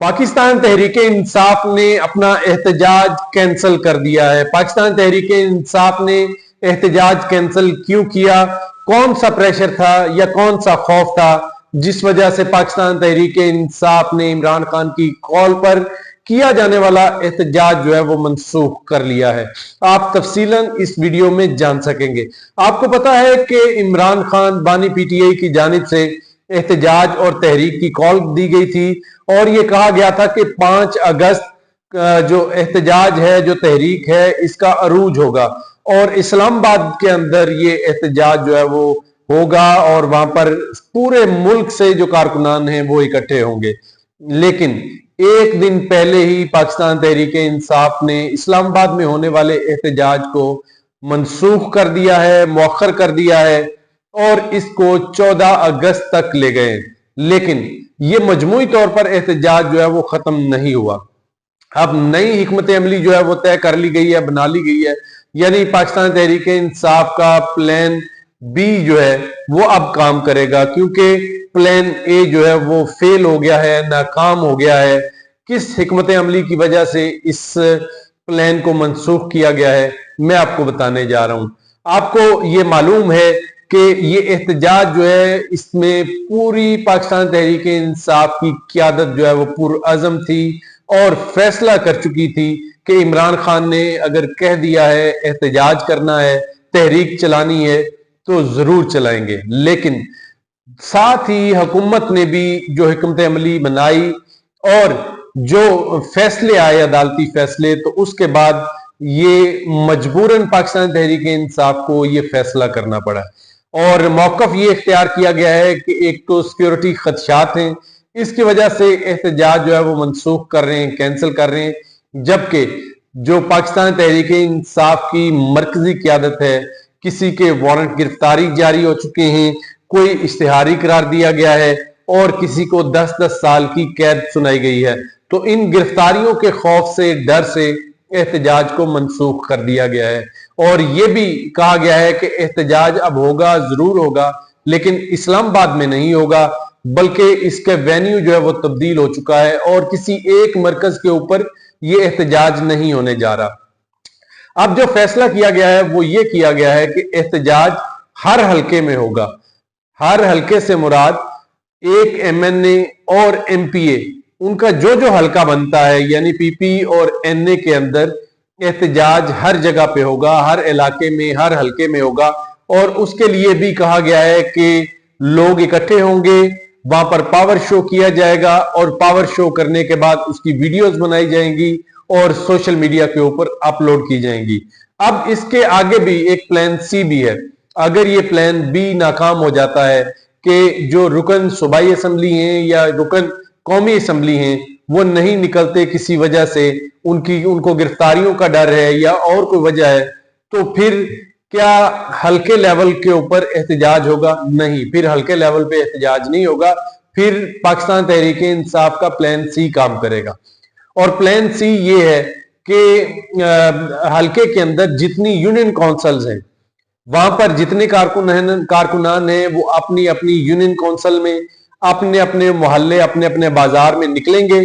पाकिस्तान तहरीक इंसाफ ने अपना एहतजाज कैंसिल कर दिया है। पाकिस्तान तहरीक इंसाफ ने एहतजाज कैंसिल क्यों किया? कौन सा प्रेशर था या कौन सा खौफ था जिस वजह से पाकिस्तान तहरीक इंसाफ ने इमरान खान की कॉल पर किया जाने वाला एहतजाज जो है वो मनसूख कर लिया है? आप तफसीलन इस वीडियो में जान सकेंगे। आपको पता है कि इमरान खान बानी पीटीआई की जानिब से एहतजाज और तहरीक की कॉल दी गई थी और ये कहा गया था कि 5 अगस्त जो एहतजाज है, जो तहरीक है, इसका अरूज होगा और इस्लामाबाद के अंदर ये एहतजाज जो है वो होगा और वहां पर पूरे मुल्क से जो कारकुनान हैं वो इकट्ठे होंगे। लेकिन एक दिन पहले ही पाकिस्तान तहरीक इंसाफ ने इस्लामाबाद में होने वाले एहतजाज को मनसूख कर दिया है, मौखर कर दिया है और इसको 14 अगस्त तक ले गए। लेकिन ये मजमूई तौर पर एहतजाज जो है वो खत्म नहीं हुआ। अब नई हिकमत अमली जो है वो तय कर ली गई है, बना ली गई है। यानी पाकिस्तान तहरीक इंसाफ का प्लान बी जो है वो अब काम करेगा, क्योंकि प्लान ए जो है वो फेल हो गया है, नाकाम हो गया है। किस हिकमत अमली की वजह से इस प्लान को मनसूख किया गया है, मैं आपको बताने जा रहा हूं। आपको ये मालूम है कि ये एहतजाज जो है इसमें पूरी पाकिस्तान तहरीक इंसाफ की क़यादत जो है वो पुरअज़म थी और फैसला कर चुकी थी कि इमरान खान ने अगर कह दिया है एहतजाज करना है, तहरीक चलानी है तो जरूर चलाएंगे। लेकिन साथ ही हुकूमत ने भी जो हिकमत अमली बनाई और जो फैसले आए, अदालती फैसले, तो उसके बाद ये मजबूरन पाकिस्तान तहरीक इंसाफ को ये फैसला करना पड़ा और मौकफ ये इख्तियार किया गया है कि एक तो सिक्योरिटी खदशात हैं, इसकी वजह से एहतजाज जो है वो मनसूख कर रहे हैं, कैंसिल कर रहे हैं। जबकि जो पाकिस्तान तहरीक इंसाफ की मरकजी क़यादत है, किसी के वारंट गिरफ्तारी जारी हो चुके हैं, कोई इश्तिहारी करार दिया गया है और किसी को 10-10 साल की कैद सुनाई गई है। तो इन गिरफ्तारियों के खौफ से, डर से एहतजाज को मनसूख कर दिया गया है और यह भी कहा गया है कि एहतजाज अब होगा, जरूर होगा, लेकिन इस्लामाबाद में नहीं होगा, बल्कि इसका वेन्यू जो है वो तब्दील हो चुका है और किसी एक मरकज के ऊपर यह एहतजाज नहीं होने जा रहा। अब जो फैसला किया गया है वो ये किया गया है कि एहतजाज हर हलके में होगा। हर हलके से मुराद एक एमएनए और एमपीए, उनका जो जो हलका बनता है, यानी पीपी और एनए के अंदर एहतजाज हर जगह पे होगा, हर इलाके में, हर हलके में होगा। और उसके लिए भी कहा गया है कि लोग इकट्ठे होंगे, वहां पर पावर शो किया जाएगा और पावर शो करने के बाद उसकी वीडियोस बनाई जाएंगी और सोशल मीडिया के ऊपर अपलोड की जाएंगी। अब इसके आगे भी एक प्लान सी भी है। अगर ये प्लान बी नाकाम हो जाता है कि जो रुकन सूबाई असम्बली हैं या रुकन कौमी असम्बली हैं वो नहीं निकलते किसी वजह से, उनको गिरफ्तारियों का डर है या और कोई वजह है, तो फिर क्या हल्के लेवल के ऊपर एहतजाज होगा? नहीं, फिर हल्के लेवल पे एहतजाज नहीं होगा। फिर पाकिस्तान तहरीक इंसाफ का प्लान सी काम करेगा और प्लान सी ये है कि हल्के के अंदर जितनी यूनियन काउंसिल्स हैं, वहां पर जितने कारकुनान हैं वो अपनी अपनी यूनियन काउंसिल में, अपने अपने मोहल्ले, अपने अपने बाजार में निकलेंगे,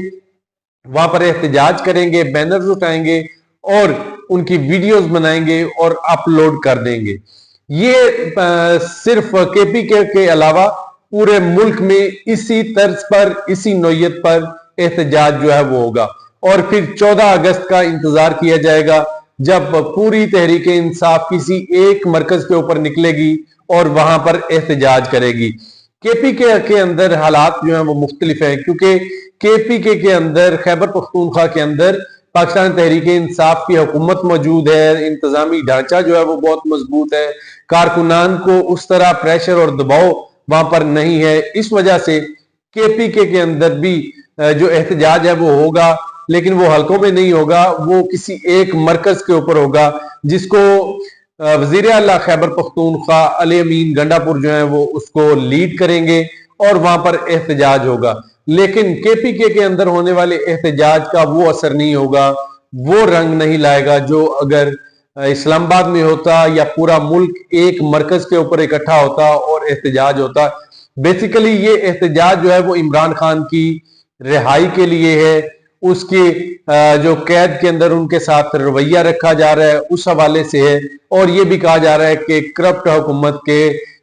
वहां पर एहतजाज करेंगे, बैनर्स उठाएंगे और उनकी वीडियोस बनाएंगे और अपलोड कर देंगे। ये सिर्फ केपीके के अलावा पूरे मुल्क में इसी तर्ज पर, इसी नौयत पर एहतजाज जो है वो होगा और फिर 14 अगस्त का इंतजार किया जाएगा जब पूरी तहरीक इंसाफ किसी एक मरकज के ऊपर निकलेगी और वहां पर एहतजाज करेगी। केपीके के अंदर हालात जो है वो मुख्तलिफ है, क्योंकि केपीके के अंदर, खैबर पख्तूनख्वा के अंदर पाकिस्तान तहरीक इंसाफ की हुकूमत मौजूद है, इंतजामी ढांचा जो है वो बहुत मजबूत है, कारकुनान को उस तरह प्रेशर और दबाव वहां पर नहीं है। इस वजह से केपीके के अंदर भी जो एहतजाज है वो होगा, लेकिन वो हलकों में नहीं होगा, वो किसी एक मरकज के ऊपर होगा जिसको वजीर आला खैबर पख्तूनख्वा अली अमीन गंडापुर जो है वो उसको लीड करेंगे और वहां पर एहतजाज होगा। लेकिन केपीके के अंदर होने वाले एहतजाज का वो असर नहीं होगा, वो रंग नहीं लाएगा जो अगर इस्लामाबाद में होता या पूरा मुल्क एक मरकज के ऊपर इकट्ठा होता और एहतजाज होता। बेसिकली ये एहतजाज जो है वो इमरान खान की रिहाई के लिए है, उसकी जो कैद के अंदर उनके साथ रवैया रखा जा रहा है उस हवाले से है, और ये भी कहा जा रहा है कि करप्ट हुकूमत के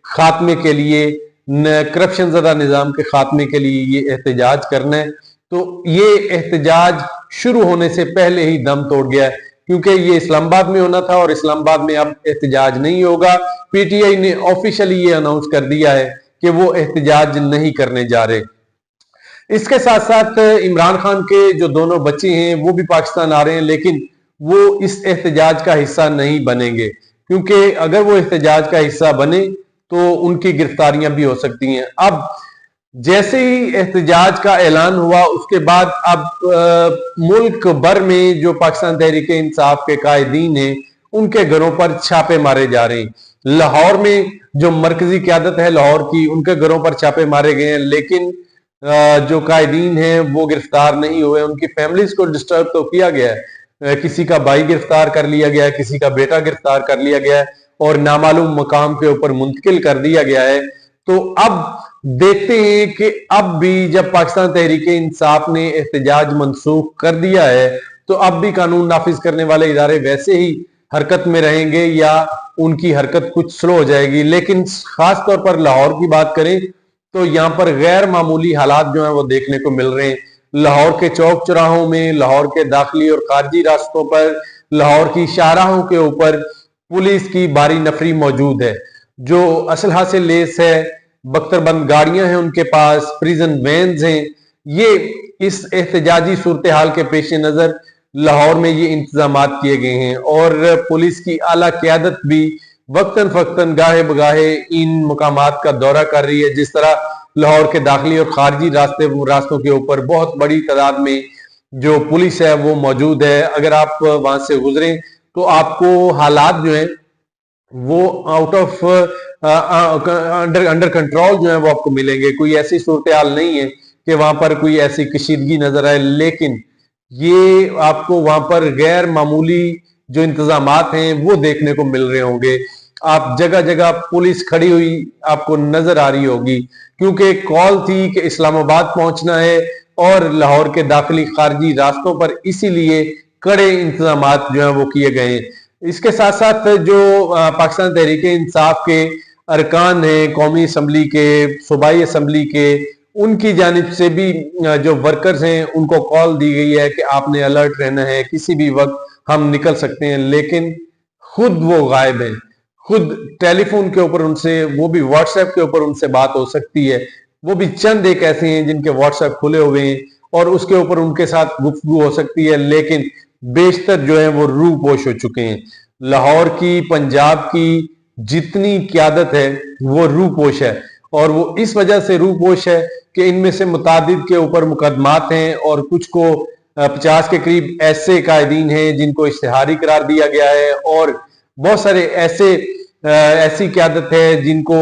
खात्मे के लिए, करप्शन ज़दा निज़ाम के खात्मे के लिए ये एहतजाज करना है। तो ये एहतजाज शुरू होने से पहले ही दम तोड़ गया है, क्योंकि ये इस्लामाबाद में होना था और इस्लामाबाद में अब एहतजाज नहीं होगा। पीटीआई ने ऑफिशियली ये अनाउंस कर दिया है कि वो एहतजाज नहीं करने जा रहे। इसके साथ साथ इमरान खान के जो दोनों बच्चे हैं वो भी पाकिस्तान आ रहे हैं, लेकिन वो इस एहतजाज का हिस्सा नहीं बनेंगे, क्योंकि अगर वो एहतजाज का हिस्सा बने तो उनकी गिरफ्तारियां भी हो सकती हैं। अब जैसे ही एहतजाज का ऐलान हुआ उसके बाद अब मुल्क भर में जो पाकिस्तान तहरीक इंसाफ के कायदीन हैं उनके घरों पर छापे मारे जा रहे हैं। लाहौर में जो मरकजी क़यादत है लाहौर की, उनके घरों पर छापे मारे गए हैं, लेकिन जो कायदीन हैं वो गिरफ्तार नहीं हुए। उनकी फैमिलीज को डिस्टर्ब तो किया गया है, किसी का भाई गिरफ्तार कर लिया गया है, किसी का बेटा गिरफ्तार कर लिया गया है और नामालूम मकाम के ऊपर मुंतकिल कर दिया गया है। तो अब देखते हैं कि अब भी जब पाकिस्तान तहरीक इंसाफ ने एहतजाज मनसूख कर दिया है तो अब भी कानून नाफिज करने वाले इदारे वैसे ही हरकत में रहेंगे या उनकी हरकत कुछ स्लो हो जाएगी। लेकिन खास तौर पर लाहौर की बात करें तो यहाँ पर गैर मामूली हालात जो हैं वो देखने को मिल रहे हैं। लाहौर के चौक चौराहों में, लाहौर के दाखिली और खारजी रास्तों पर, लाहौर की शाहराहों के ऊपर पुलिस की भारी नफरी मौजूद है, जो असलहा से लेस है, बख्तरबंद गाड़ियां हैं उनके पास, प्रिजन वैन्स हैं। ये इस एहतजाजी सूरत हाल के पेश नजर लाहौर में ये इंतजाम किए गए हैं और पुलिस की आला क़यादत भी वक्तन फक्तन गाहे बगाहे इन मकामात का दौरा कर रही है। जिस तरह लाहौर के दाखिली और खारजी रास्तों के ऊपर बहुत बड़ी तादाद में जो पुलिस है वो मौजूद है। अगर आप वहां से गुजरें तो आपको हालात जो है वो आउट ऑफ अंडर कंट्रोल जो है वो आपको मिलेंगे। कोई ऐसी सूरत हाल नहीं है कि वहां पर कोई ऐसी कशीदगी नजर आए, लेकिन ये आपको वहां पर गैर मामूली जो इंतजामात हैं वो देखने को मिल रहे होंगे। आप जगह जगह पुलिस खड़ी हुई आपको नजर आ रही होगी, क्योंकि कॉल थी कि इस्लामाबाद पहुंचना है और लाहौर के दाखिली खारजी रास्तों पर इसीलिए कड़े इंतजामात जो है वो किए गए हैं। इसके साथ साथ जो पाकिस्तान तहरीक इंसाफ के अरकान हैं, कौमी असम्बली के, सूबाई असम्बली के, उनकी जानिब से भी जो वर्कर्स हैं उनको कॉल दी गई है कि आपने अलर्ट रहना है, किसी भी वक्त हम निकल सकते हैं। लेकिन खुद वो गायब हैं, खुद टेलीफोन के ऊपर उनसे, वो भी व्हाट्सएप के ऊपर उनसे बात हो सकती है। वो भी चंद एक ऐसे हैं जिनके व्हाट्सएप खुले हुए हैं और उसके ऊपर उनके साथ गुफ्तगू हो सकती है, लेकिन बेशतर जो है वो रूपोश हो चुके हैं। लाहौर की, पंजाब की जितनी क़यादत है वो रूपोश है, और वो इस वजह से रूपोश है कि इनमें से मुतादिद के ऊपर मुकदमात हैं और कुछ को 50 के करीब ऐसे कायदीन हैं जिनको इश्तिहारी करार दिया गया है, और बहुत सारे ऐसी क़यादत है जिनको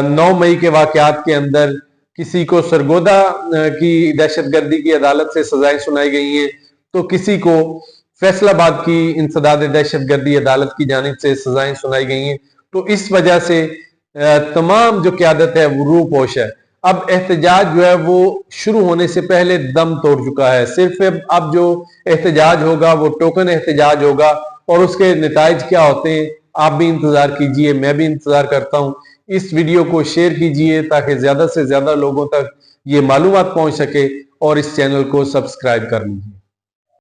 9 मई के वाक़यात के अंदर किसी को सरगोदा की दहशतगर्दी की अदालत से सजाएं सुनाई गई हैं, तो किसी को फैसलाबाद की इंसदाद दहशतगर्दी अदालत की जानिब से सजाएं सुनाई गई हैं। तो इस वजह से तमाम जो क़यादत है वो रूपोश है। अब एहतजाज जो है वो शुरू होने से पहले दम तोड़ चुका है। सिर्फ अब जो एहतजाज होगा वो टोकन एहतजाज होगा, और उसके नताइज क्या होते हैं आप भी इंतजार कीजिए, मैं भी इंतजार करता हूं। इस वीडियो को शेयर कीजिए ताकि ज्यादा से ज्यादा लोगों तक ये मालूमात पहुंच सके, और इस चैनल को सब्सक्राइब कर लीजिए।